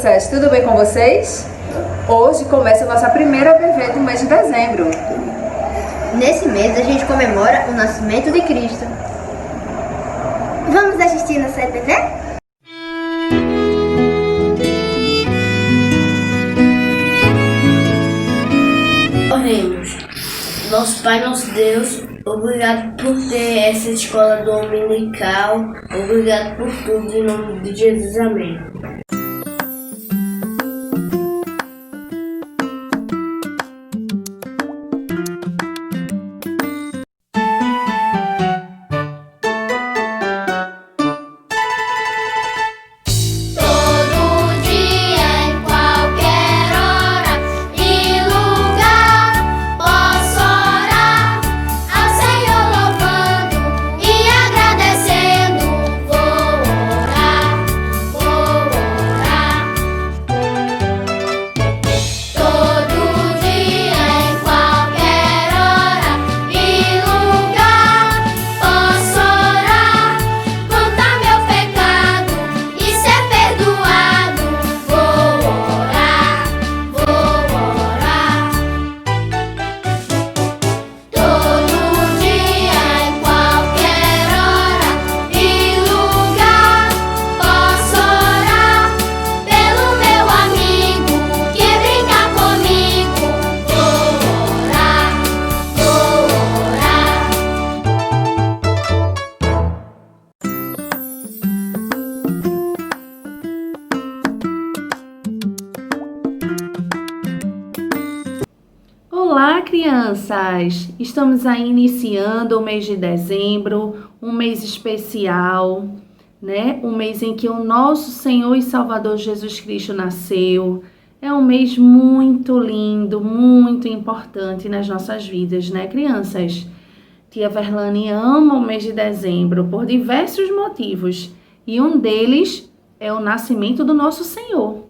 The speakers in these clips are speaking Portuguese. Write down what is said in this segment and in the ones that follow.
crianças, tudo bem com vocês? Hoje começa a nossa primeira PV do mês de dezembro. Nesse mês a gente comemora o nascimento de Cristo. Vamos assistir nossa PV? Oremos. Nosso Pai, nosso Deus, obrigado por ter essa escola dominical. Obrigado por tudo, em nome de Jesus. Amém. Olá, crianças! Estamos aí iniciando o mês de dezembro, um mês especial, né? Um mês em que o nosso Senhor e Salvador Jesus Cristo nasceu. É um mês muito lindo, muito importante nas nossas vidas, né, crianças? Tia Verlane ama o mês de dezembro por diversos motivos, e um deles é o nascimento do nosso Senhor.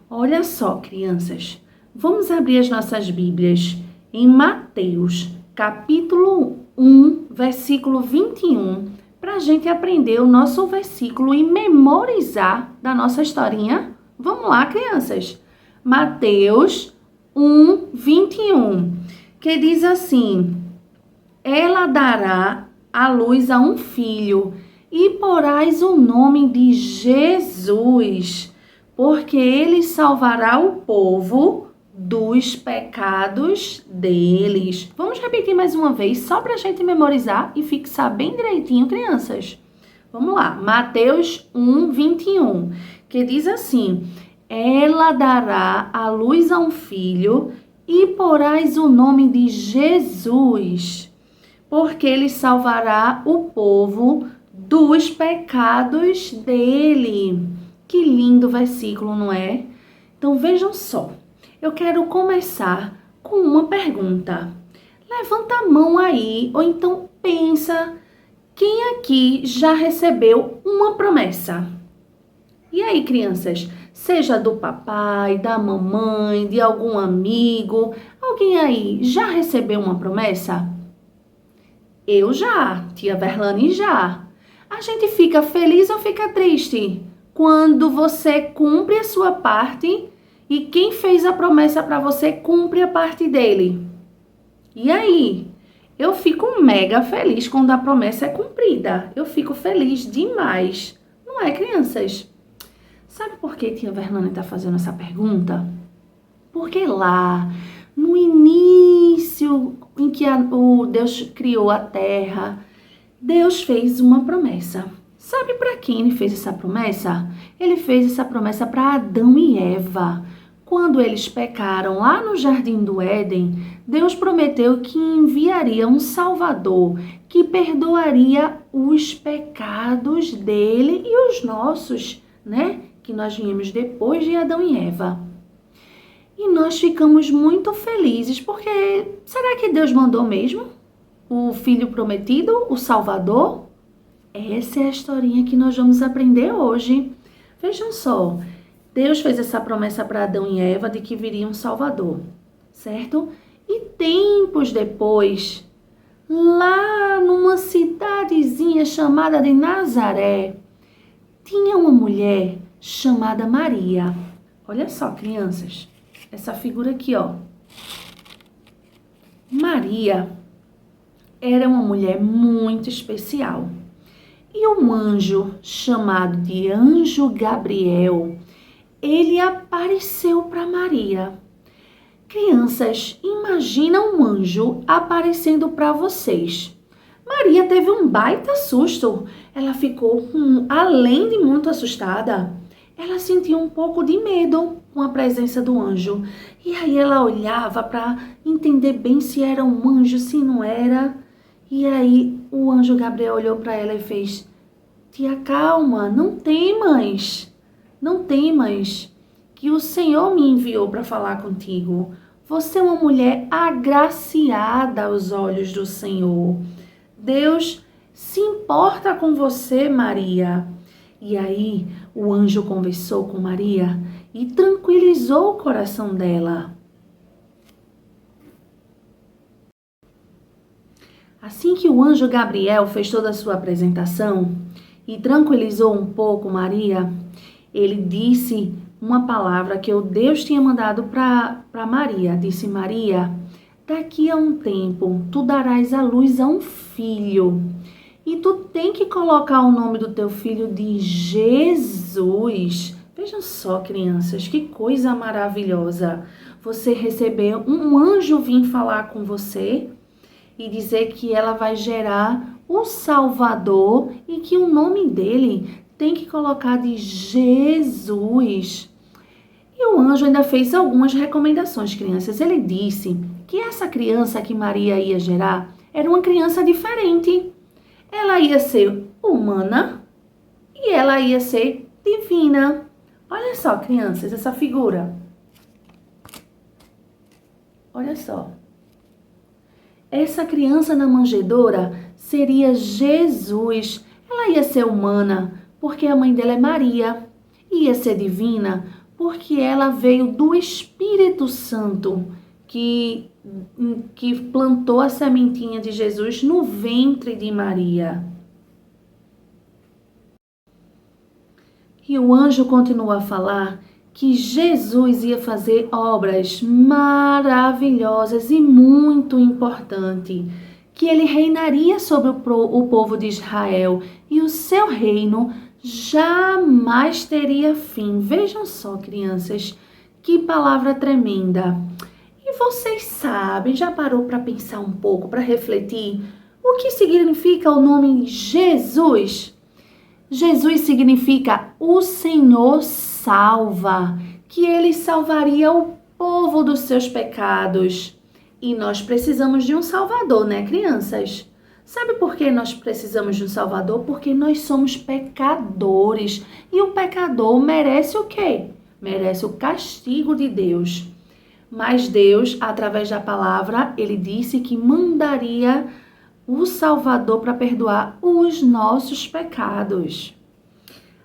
Olha só, crianças, vamos abrir as nossas Bíblias em Mateus, capítulo 1, versículo 21, para a gente aprender o nosso versículo e memorizar da nossa historinha. Vamos lá, crianças. Mateus 1, 21, que diz assim: ela dará à luz a um filho e porás o nome de Jesus, porque ele salvará o povo dos pecados deles. Vamos repetir mais uma vez, só para a gente memorizar e fixar bem direitinho, crianças. Vamos lá, Mateus 1, 21, que diz assim: ela dará à luz a um filho e porás o nome de Jesus, porque ele salvará o povo dos pecados dele. Que lindo versículo, não é? Então vejam só, eu quero começar com uma pergunta. Levanta a mão aí, ou então pensa, quem aqui já recebeu uma promessa? E aí, crianças, seja do papai, da mamãe, de algum amigo, alguém aí já recebeu uma promessa? Eu já, tia Verlane já. A gente fica feliz ou fica triste quando você cumpre a sua parte e quem fez a promessa para você cumpre a parte dele? E aí? Eu fico mega feliz quando a promessa é cumprida. Eu fico feliz demais. Não é, crianças? Sabe por que tia Verlane está fazendo essa pergunta? Porque lá, no início em que o Deus criou a terra, Deus fez uma promessa. Sabe para quem ele fez essa promessa? Ele fez essa promessa para Adão e Eva. Quando eles pecaram lá no Jardim do Éden, Deus prometeu que enviaria um Salvador que perdoaria os pecados dele e os nossos, né? Que nós viemos depois de Adão e Eva. E nós ficamos muito felizes, porque será que Deus mandou mesmo o Filho prometido, o Salvador? Essa é a historinha que nós vamos aprender hoje. Vejam só, Deus fez essa promessa para Adão e Eva de que viria um Salvador, certo? E tempos depois, lá numa cidadezinha chamada de Nazaré, tinha uma mulher chamada Maria. Olha só, crianças, essa figura aqui, ó. Maria era uma mulher muito especial. E um anjo chamado de Anjo Gabriel, ele apareceu para Maria. Crianças, imagina um anjo aparecendo para vocês. Maria teve um baita susto. Ela ficou, além de muito assustada, ela sentiu um pouco de medo com a presença do anjo. E aí ela olhava para entender bem se era um anjo, se não era. E aí o anjo Gabriel olhou para ela e fez: Tia, calma, não temas, que o Senhor me enviou para falar contigo. Você é uma mulher agraciada aos olhos do Senhor. Deus se importa com você, Maria. E aí o anjo conversou com Maria e tranquilizou o coração dela. Assim que o anjo Gabriel fez toda a sua apresentação e tranquilizou um pouco Maria, ele disse uma palavra que o Deus tinha mandado para Maria. Disse: Maria, daqui a um tempo tu darás à luz a um filho e tu tem que colocar o nome do teu filho de Jesus. Vejam só, crianças, que coisa maravilhosa. Você recebeu um anjo vir falar com você e dizer que ela vai gerar o Salvador e que o nome dele tem que colocar de Jesus. E o anjo ainda fez algumas recomendações, crianças. Ele disse que essa criança que Maria ia gerar era uma criança diferente. Ela ia ser humana e ela ia ser divina. Olha só, crianças, essa figura. Olha só. Essa criança na manjedoura seria Jesus. Ela ia ser humana, porque a mãe dela é Maria. Ia ser divina, porque ela veio do Espírito Santo, que plantou a sementinha de Jesus no ventre de Maria. E o anjo continua a falar que Jesus ia fazer obras maravilhosas e muito importantes, que ele reinaria sobre o povo de Israel e o seu reino jamais teria fim. Vejam só, crianças, que palavra tremenda. E vocês sabem, já parou para pensar um pouco, para refletir, o que significa o nome Jesus? Jesus significa o Senhor salva, que ele salvaria o povo dos seus pecados. E nós precisamos de um Salvador, né, crianças? Sabe por que nós precisamos de um Salvador? Porque nós somos pecadores. E o pecador merece o quê? Merece o castigo de Deus. Mas Deus, através da palavra, ele disse que mandaria o Salvador para perdoar os nossos pecados.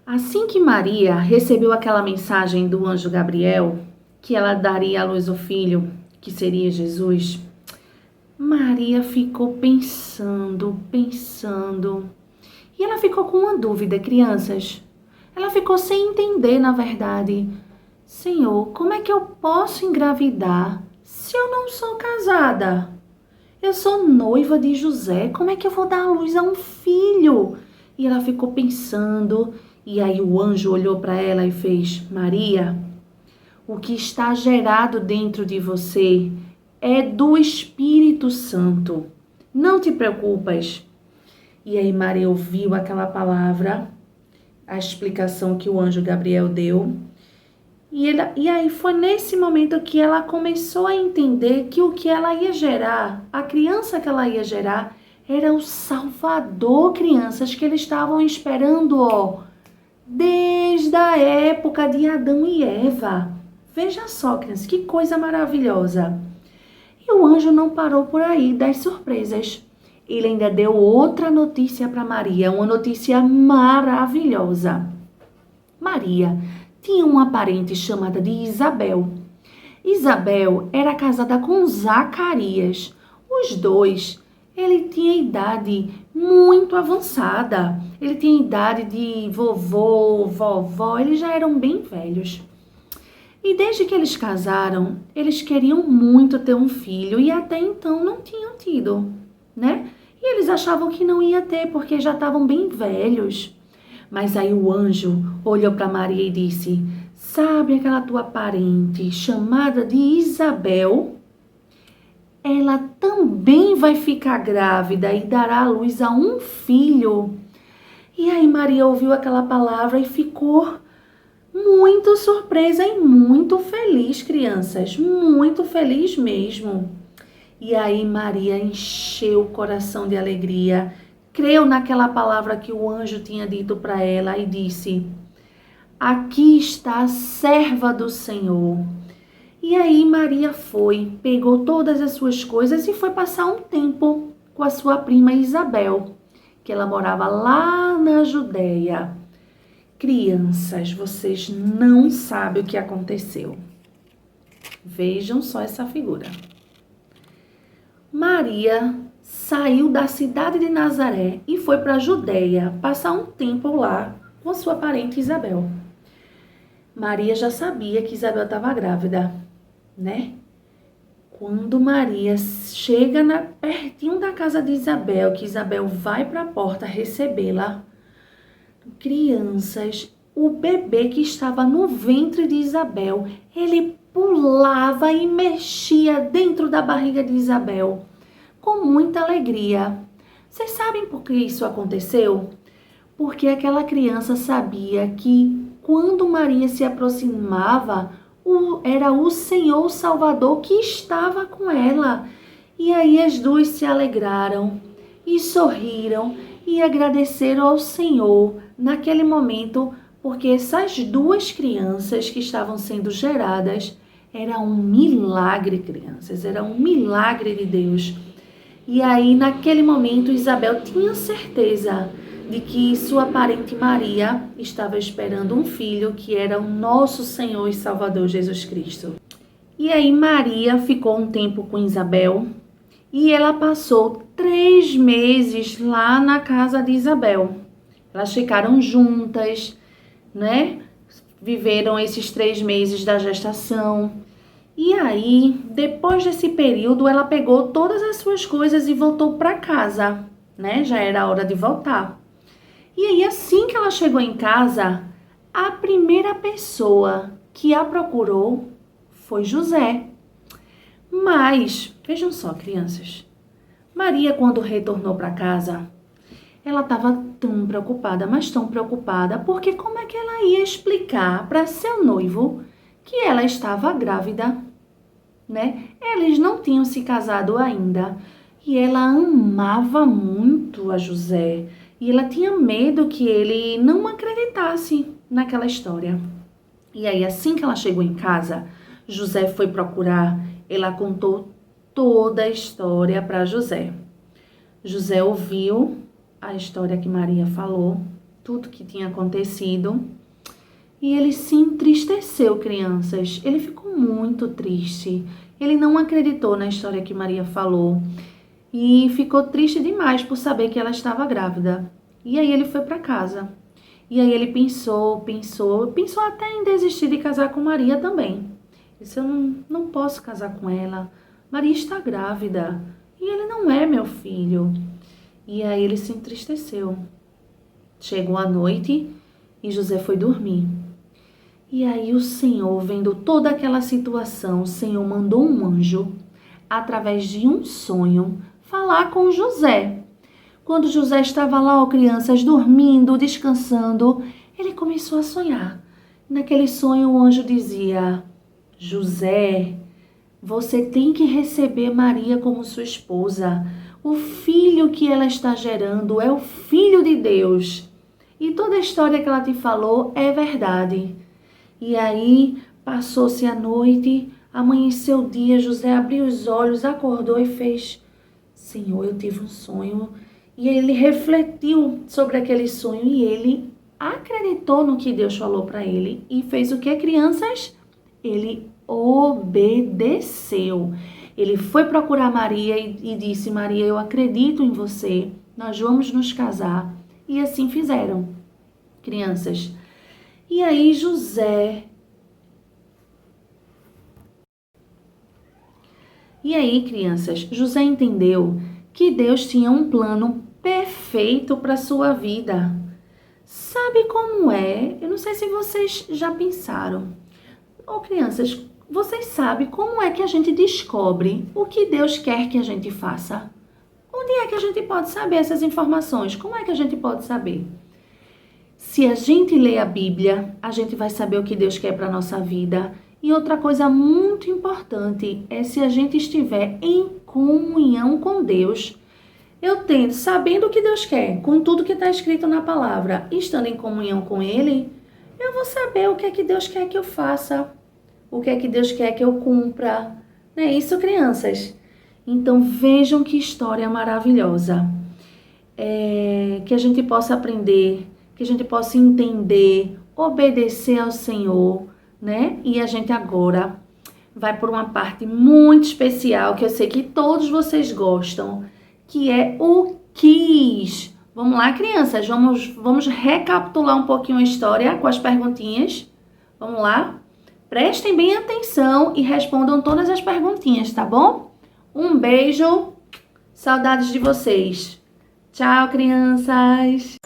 Assim que Maria recebeu aquela mensagem do anjo Gabriel, que ela daria à luz o filho, que seria Jesus, Maria ficou pensando. E ela ficou com uma dúvida, crianças. Ela ficou sem entender, na verdade. Senhor, como é que eu posso engravidar se eu não sou casada? Eu sou noiva de José, como é que eu vou dar à luz a um filho? E ela ficou pensando, e aí o anjo olhou para ela e fez: Maria, o que está gerado dentro de você é do Espírito Santo. Não te preocupas. E aí Maria ouviu aquela palavra, a explicação que o anjo Gabriel deu. E aí foi nesse momento que ela começou a entender que o que ela ia gerar, a criança que ela ia gerar, era o Salvador, crianças, que eles estavam esperando, ó, desde a época de Adão e Eva. Veja só, crianças, que coisa maravilhosa. E o anjo não parou por aí das surpresas. Ele ainda deu outra notícia para Maria, uma notícia maravilhosa. Maria tinha uma parente chamada de Isabel. Isabel era casada com Zacarias. Os dois, ele tinha idade muito avançada. Ele tinha idade de vovô, vovó, eles já eram bem velhos. E desde que eles casaram, eles queriam muito ter um filho e até então não tinham tido, né? E eles achavam que não ia ter porque já estavam bem velhos. Mas aí o anjo olhou para Maria e disse: sabe aquela tua parente chamada de Isabel? Ela também vai ficar grávida e dará à luz a um filho. E aí Maria ouviu aquela palavra e ficou muito surpresa e muito feliz, crianças, muito feliz mesmo. E aí Maria encheu o coração de alegria, creu naquela palavra que o anjo tinha dito para ela e disse: aqui está a serva do Senhor. E aí Maria foi, pegou todas as suas coisas e foi passar um tempo com a sua prima Isabel, que ela morava lá na Judéia. Crianças, vocês não sabem o que aconteceu. Vejam só essa figura. Maria saiu da cidade de Nazaré e foi para a Judéia passar um tempo lá com a sua parente Isabel. Maria já sabia que Isabel estava grávida, né? Quando Maria chega pertinho da casa de Isabel, que Isabel vai para a porta recebê-la, crianças, o bebê que estava no ventre de Isabel, ele pulava e mexia dentro da barriga de Isabel, com muita alegria. Vocês sabem por que isso aconteceu? Porque aquela criança sabia que quando Maria se aproximava, era o Senhor Salvador que estava com ela. E aí as duas se alegraram e sorriram e agradeceram ao Senhor naquele momento, porque essas duas crianças que estavam sendo geradas era um milagre, crianças, era um milagre de Deus. E aí naquele momento Isabel tinha certeza de que sua parente Maria estava esperando um filho que era o nosso Senhor e Salvador Jesus Cristo. E aí Maria ficou um tempo com Isabel e ela passou 3 meses lá na casa de Isabel. Elas ficaram juntas, né? Viveram esses 3 meses da gestação. E aí, depois desse período, ela pegou todas as suas coisas e voltou para casa, né? Já era a hora de voltar. E aí, assim que ela chegou em casa, a primeira pessoa que a procurou foi José. Mas, vejam só, crianças, Maria, quando retornou para casa, ela estava tão preocupada, mas tão preocupada, porque como é que ela ia explicar para seu noivo que ela estava grávida, né? Eles não tinham se casado ainda e ela amava muito a José e ela tinha medo que ele não acreditasse naquela história. E aí, assim que ela chegou em casa, José foi procurar, ela contou toda a história para José. José ouviu a história que Maria falou, tudo que tinha acontecido, e ele se entristeceu, crianças. Ele ficou muito triste. Ele não acreditou na história que Maria falou e ficou triste demais por saber que ela estava grávida. E aí ele foi para casa. E aí ele pensou até em desistir de casar com Maria também. Ele disse: eu não posso casar com ela. Maria está grávida e ele não é meu filho. E aí ele se entristeceu. Chegou a noite e José foi dormir. E aí o Senhor, vendo toda aquela situação, o Senhor mandou um anjo, através de um sonho, falar com José. Quando José estava lá, crianças, dormindo, descansando, ele começou a sonhar. Naquele sonho o anjo dizia: José, você tem que receber Maria como sua esposa. O filho que ela está gerando é o Filho de Deus. E toda a história que ela te falou é verdade. E aí, passou-se a noite, amanheceu o dia, José abriu os olhos, acordou e fez: Senhor, eu tive um sonho. E ele refletiu sobre aquele sonho e ele acreditou no que Deus falou para ele. E fez o que, crianças? Ele obedeceu. Ele foi procurar Maria e disse: Maria, eu acredito em você, nós vamos nos casar. E assim fizeram, crianças. E aí José E aí, crianças, José entendeu que Deus tinha um plano perfeito para a sua vida. Sabe como é? Eu não sei se vocês já pensaram. Ô, crianças, vocês sabem como é que a gente descobre o que Deus quer que a gente faça? Onde é que a gente pode saber essas informações? Como é que a gente pode saber? Se a gente lê a Bíblia, a gente vai saber o que Deus quer para a nossa vida. E outra coisa muito importante é se a gente estiver em comunhão com Deus. Eu tento, sabendo o que Deus quer, com tudo que está escrito na palavra, estando em comunhão com Ele, eu vou saber o que é que Deus quer que eu faça, o que é que Deus quer que eu cumpra. Não é isso, crianças? Então vejam que história maravilhosa. Que a gente possa aprender, que a gente possa entender, obedecer ao Senhor, né? E a gente agora vai por uma parte muito especial, que eu sei que todos vocês gostam, que é o quiz. Vamos lá, crianças? Vamos recapitular um pouquinho a história com as perguntinhas. Vamos lá? Prestem bem atenção e respondam todas as perguntinhas, tá bom? Um beijo. Saudades de vocês. Tchau, crianças.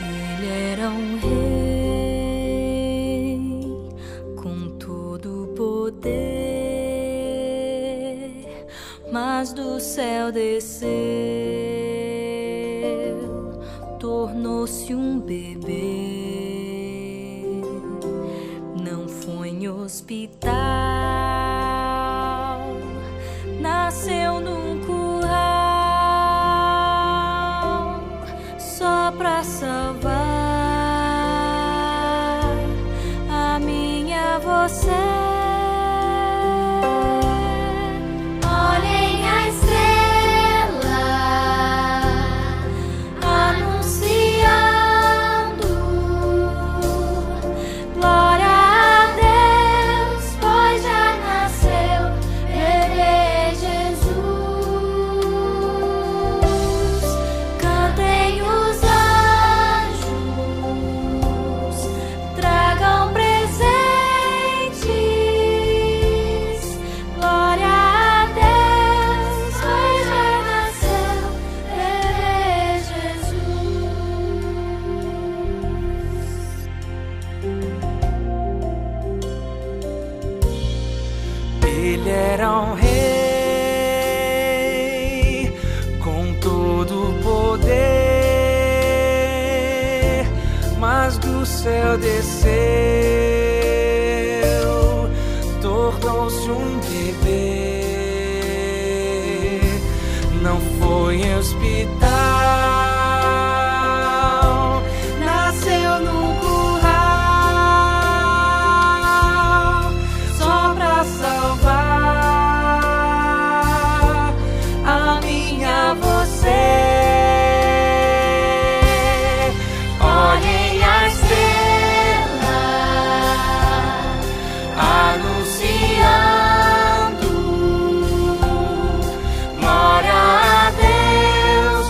Ele era um rei com todo poder, mas do céu desceu, tornou-se um bebê. Não foi em hospital, nasceu num curral, só pra salvar a minha você. Olhem a estrela anunciando glória a Deus, pois já nasceu bebê Jesus. Cantem os anjos, tragam presentes. Glória a Deus, pois já nasceu bebê Jesus. Ele era um rei com todo o poder, mas do céu desceu, tornou-se um bebê. Não foi em hospital, nasceu num curral, só pra salvar a minha você. Olhem a estrela anunciando glória a Deus,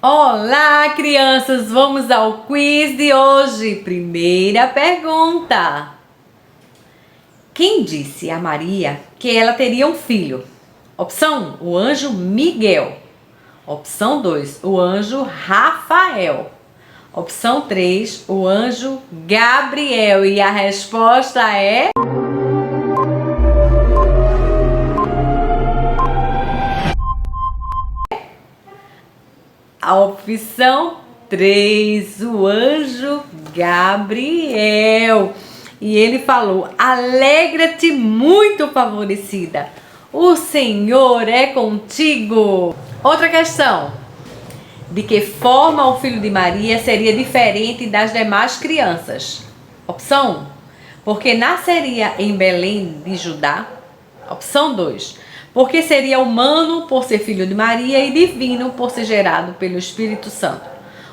Olá, crianças! Vamos ao quiz de hoje. Primeira pergunta. Quem disse a Maria que ela teria um filho? Opção 1, o anjo Miguel. Opção 2, o anjo Rafael. Opção 3, o anjo Gabriel. E a resposta é... a opção 3, o anjo Gabriel. E ele falou: alegra-te, muito favorecida, o Senhor é contigo. Outra questão: de que forma o filho de Maria seria diferente das demais crianças? Opção 1, porque nasceria em Belém de Judá. Opção 2, porque seria humano por ser filho de Maria e divino por ser gerado pelo Espírito Santo.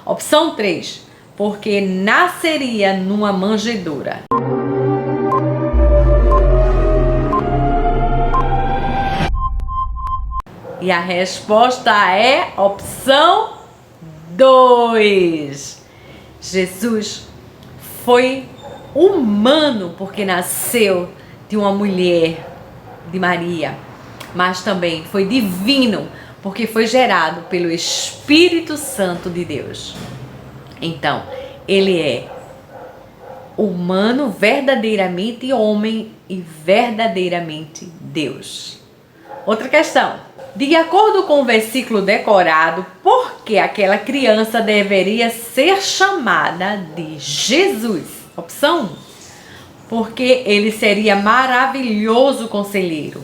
Opção 3, porque nasceria numa manjedoura. E a resposta é opção 2. Jesus foi humano porque nasceu de uma mulher, de Maria, mas também foi divino porque foi gerado pelo Espírito Santo de Deus. Então, ele é humano verdadeiramente homem e verdadeiramente Deus. Outra questão: de acordo com o versículo decorado, por que aquela criança deveria ser chamada de Jesus? Opção 1, porque ele seria maravilhoso conselheiro.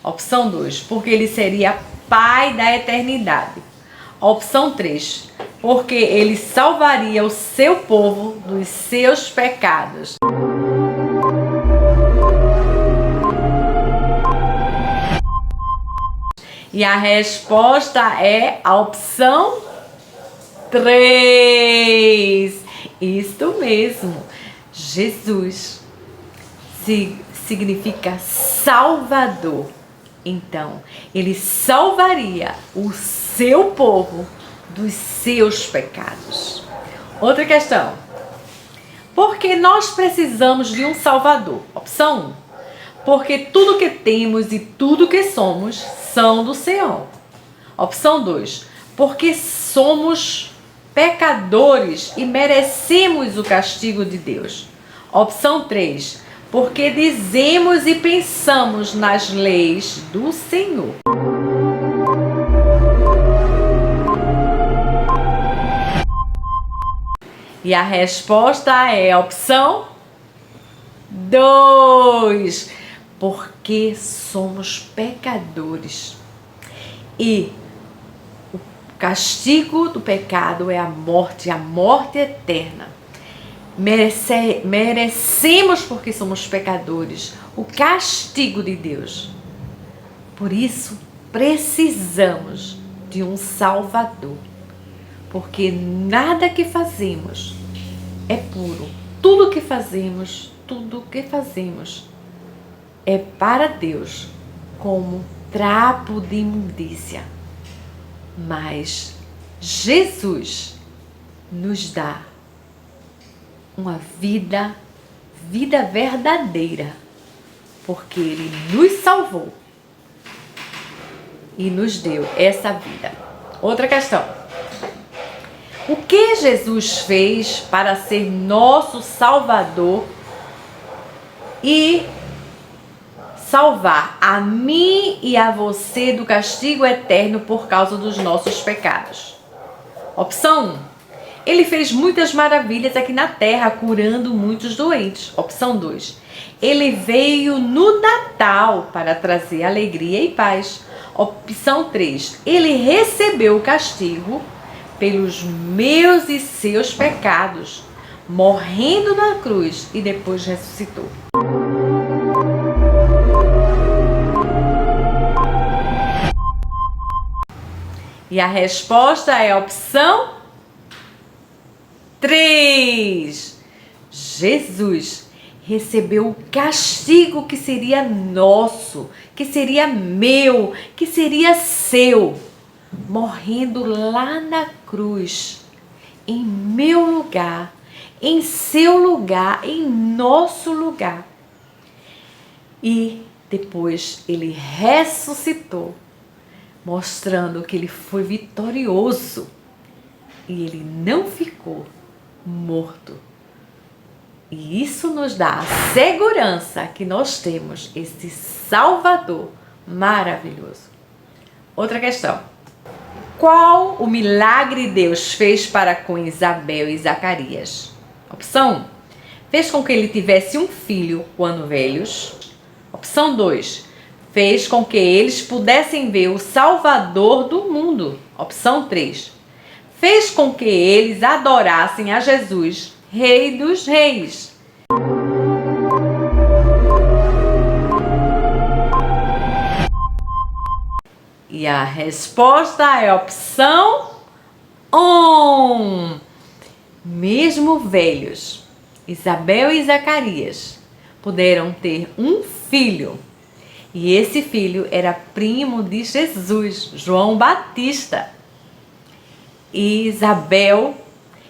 Opção 2, porque ele seria Pai da eternidade. Opção 3, porque ele salvaria o seu povo dos seus pecados. E a resposta é a opção 3. Isto mesmo. Jesus significa Salvador. Então, ele salvaria o seu povo dos seus pecados. Outra questão: por que nós precisamos de um Salvador? Opção 1, porque tudo que temos e tudo que somos são do Senhor. Opção 2, porque somos pecadores e merecemos o castigo de Deus. Opção 3, porque dizemos e pensamos nas leis do Senhor. E a resposta é a opção 2, porque somos pecadores e o castigo do pecado é a morte eterna. Merecemos, porque somos pecadores, o castigo de Deus. Por isso, precisamos de um Salvador, porque nada que fazemos é puro. Tudo que fazemos é para Deus como trapo de imundícia. Mas Jesus nos dá uma vida verdadeira, porque Ele nos salvou e nos deu essa vida. Outra questão: o que Jesus fez para ser nosso Salvador e salvar a mim e a você do castigo eterno por causa dos nossos pecados? Opção 1, ele fez muitas maravilhas aqui na terra, curando muitos doentes. Opção 2, ele veio no Natal para trazer alegria e paz. Opção 3, ele recebeu o castigo pelos meus e seus pecados, morrendo na cruz e depois ressuscitou. E a resposta é a opção 3. Jesus recebeu o castigo que seria nosso, que seria meu, que seria seu, morrendo lá na cruz, em meu lugar, em seu lugar, em nosso lugar. E depois ele ressuscitou, mostrando que ele foi vitorioso e ele não ficou morto. E isso nos dá a segurança que nós temos esse Salvador maravilhoso. Outra questão. Qual o milagre Deus fez para com Isabel e Zacarias? Opção 1. Fez com que ele tivesse um filho quando velhos. Opção 2. Fez com que eles pudessem ver o Salvador do mundo. Opção 3. Fez com que eles adorassem a Jesus, Rei dos Reis. E a resposta é a opção 1. Mesmo velhos, Isabel e Zacarias puderam ter um filho. E esse filho era primo de Jesus, João Batista. E Isabel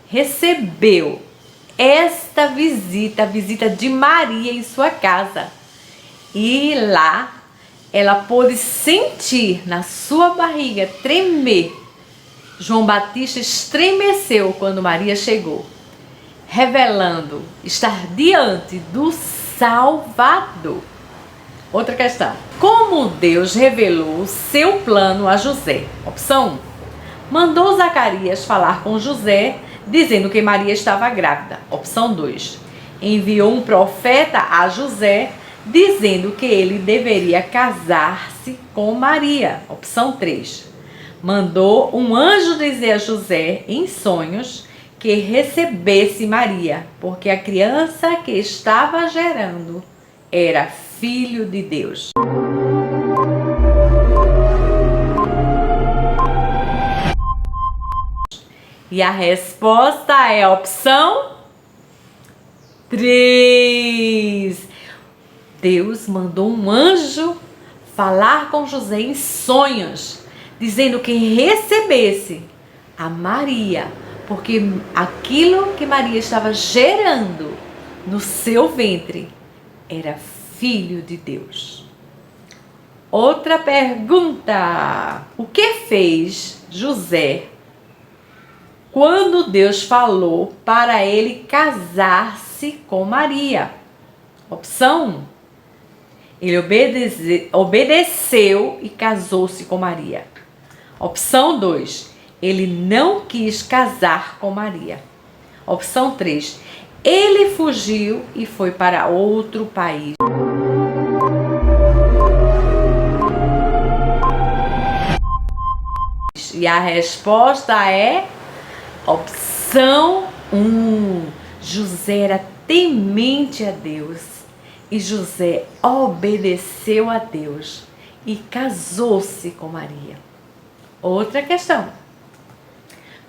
recebeu esta visita, a visita de Maria em sua casa. E lá ela pôde sentir na sua barriga tremer. João Batista estremeceu quando Maria chegou, revelando estar diante do Salvador. Outra questão. Como Deus revelou o seu plano a José? Opção 1. Mandou Zacarias falar com José, dizendo que Maria estava grávida. Opção 2. Enviou um profeta a José, dizendo que ele deveria casar-se com Maria. Opção 3. Mandou um anjo dizer a José, em sonhos, que recebesse Maria, porque a criança que estava gerando era filho de Deus. E a resposta é a opção 3. Deus mandou um anjo falar com José em sonhos, dizendo que recebesse a Maria, porque aquilo que Maria estava gerando no seu ventre era filho de Deus. Outra pergunta. O que fez José quando Deus falou para ele casar-se com Maria? Opção 1. Ele obedeceu e casou-se com Maria. Opção 2. Ele não quis casar com Maria. Opção 3. Ele fugiu e foi para outro país. E a resposta é opção 1. José era temente a Deus. E José obedeceu a Deus e casou-se com Maria. Outra questão.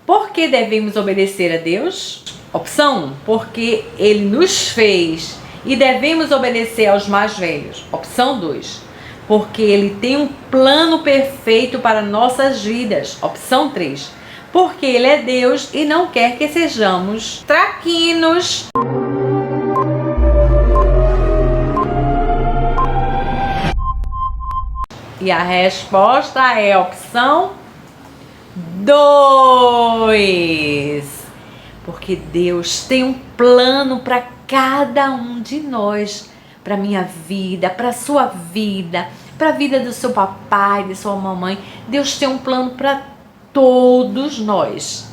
Por que devemos obedecer a Deus? Opção 1. Porque Ele nos fez e devemos obedecer aos mais velhos. Opção 2. Porque Ele tem um plano perfeito para nossas vidas. Opção 3. Porque Ele é Deus e não quer que sejamos traquinos. E a resposta é a opção 2. Porque Deus tem um plano para cada um de nós, para minha vida, para sua vida, para a vida do seu papai, de sua mamãe. Deus tem um plano para todos nós.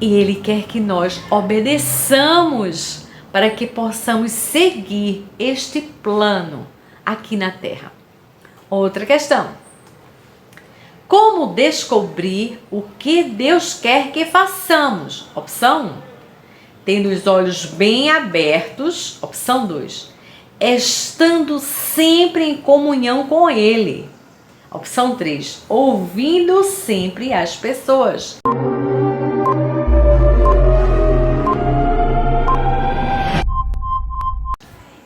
E Ele quer que nós obedeçamos para que possamos seguir este plano aqui na terra. Outra questão. Como descobrir o que Deus quer que façamos? Opção 1. Tendo os olhos bem abertos. Opção 2. Estando sempre em comunhão com Ele. Opção 3. Ouvindo sempre as pessoas.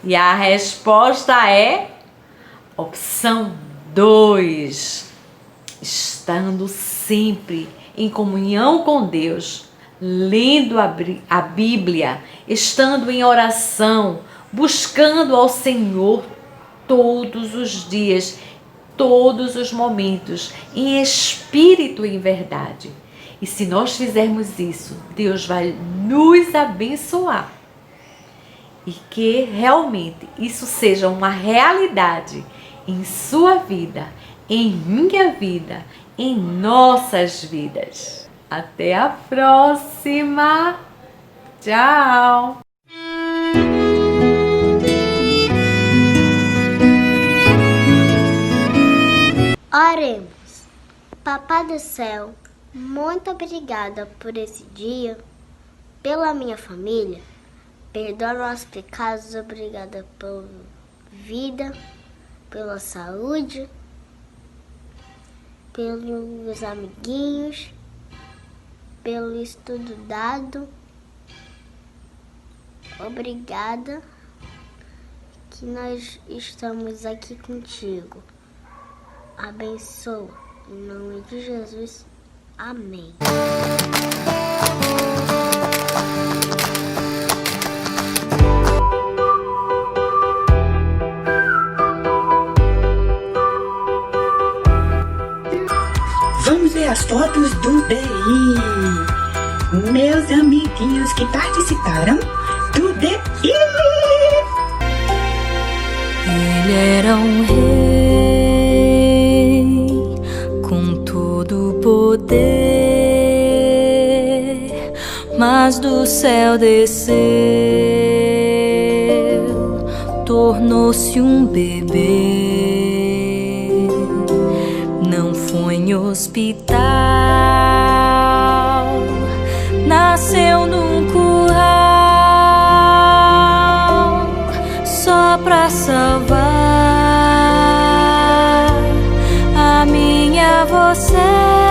E a resposta é opção 2. estando sempre em comunhão com Deus, lendo a Bíblia, estando em oração, buscando ao Senhor todos os dias, todos os momentos, em espírito e em verdade. E se nós fizermos isso, Deus vai nos abençoar. E que realmente isso seja uma realidade em sua vida, em minha vida, em nossas vidas. Até a próxima! Tchau! Oremos. Papai do céu, muito obrigada por esse dia, pela minha família. Perdoa nossos pecados, obrigada pela vida, pela saúde, pelos amiguinhos, pelo estudo dado. Obrigada que nós estamos aqui contigo. Abençoa, em nome de Jesus. Amém. Vamos ver as fotos do DI. Meus amiguinhos que participaram do DI. Ele era um rei com todo o poder, mas do céu desceu, tornou-se um bebê. Não foi em hospital, nasceu num curral, só pra salvar a minha você.